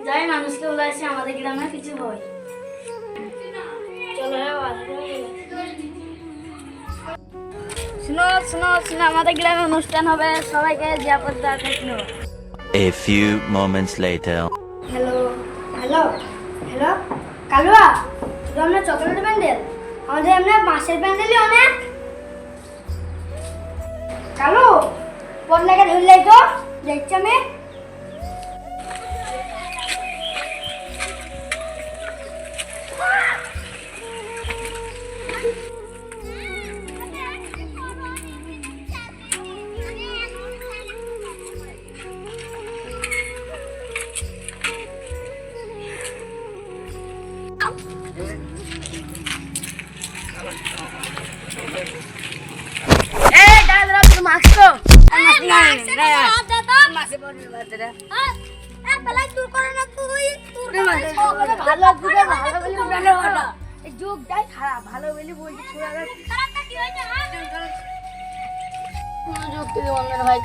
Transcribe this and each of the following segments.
যাই মানুষকে বলে আসি আমাদের গ্রামে কিছু হয়। চলো শুনো শুনো শুনো, আমাদের গ্রামে অনুষ্ঠান হবে, সবাইকে জিয়াপত্তা থাকলো। A few moments later. Hello hello hello Kalua, শুধু আমরা চকলেট প্যান্ডেল, আমাদের আমরা বাঁশের প্যান্ডেলই অনেক। কালু পড়লাকে ধরলাই তো দেখছি আমি।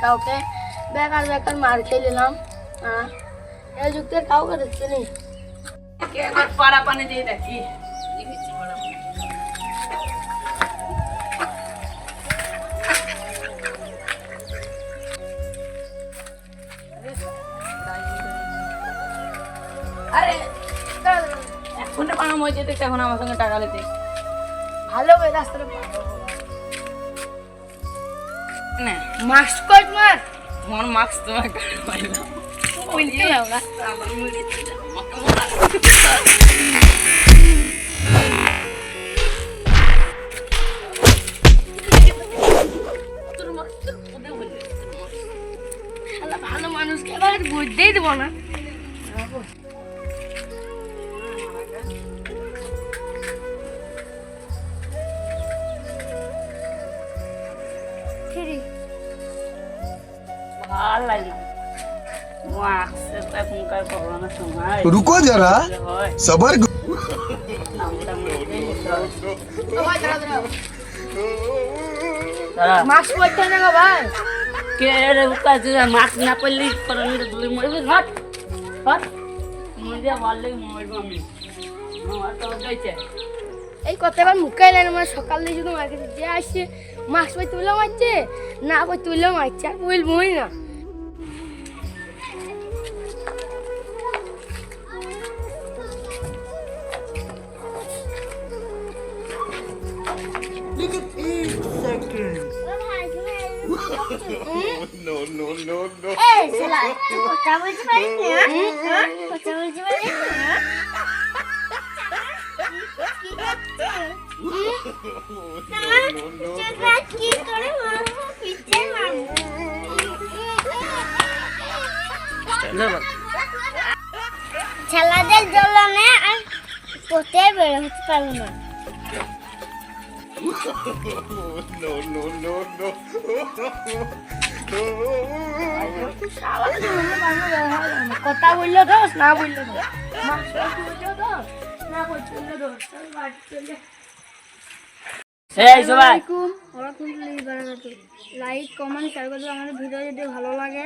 কাউকে বেকার বেকার মার খেয়ে নিলাম। এই যুক্তির কাউকে দেখতে নেই। পাড়া পানি দিয়ে দেখি আরে এখন পানা মই যেতে এখন আমার সঙ্গে টাকা লেতে ভালো করে রাস্তাটা না মাস্ক কোট মার আমার মাস্ক তোমার গাড়ি পাইলাম বলতে যাও না। আমার মুড়ি ভালো মানুষকে আবার বুঝতেই দেবো না। ভাল লাগে মাস্ক এখনকার করোনার সময় रुको जरा सबर মাস্ক পরতে না গো ভাই। কে রে কাছে মাস্ক না পরলে করোনা ধরে মরবে হট হট মরে ভালো মরবো আমি আমার তো যাইছে এই কতবার মুখে এলেন আমার সকাল দিয়ে শুধু মার্কেটে যে আসছে মাস্ক পরে তুলেও মারছে, না পরে তুলেও মারছে, আর বলবোই না। কথা বলতে পারিস না, কথা বলতে পারিস না। ছেলেদের জ্বলনে আর পথে বের হতে পারবো না। কথা বললো দোষ, না বললো দোষ, না বললো দোষ। লাইক কমেন্ট শেয়ার করবে আমাদের ভিডিও যদি ভালো লাগে,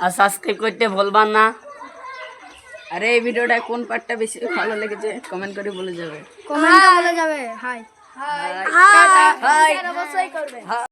আর সাবস্ক্রাইব করতে ভুলবেন না। আরে এই ভিডিওটা কোন পার্টটা বেশি ভালো লেগেছে কমেন্ট করে বলে যাবে, কমেন্টে বলে যাবে। হাই হাই হাই অবশ্যই করবে।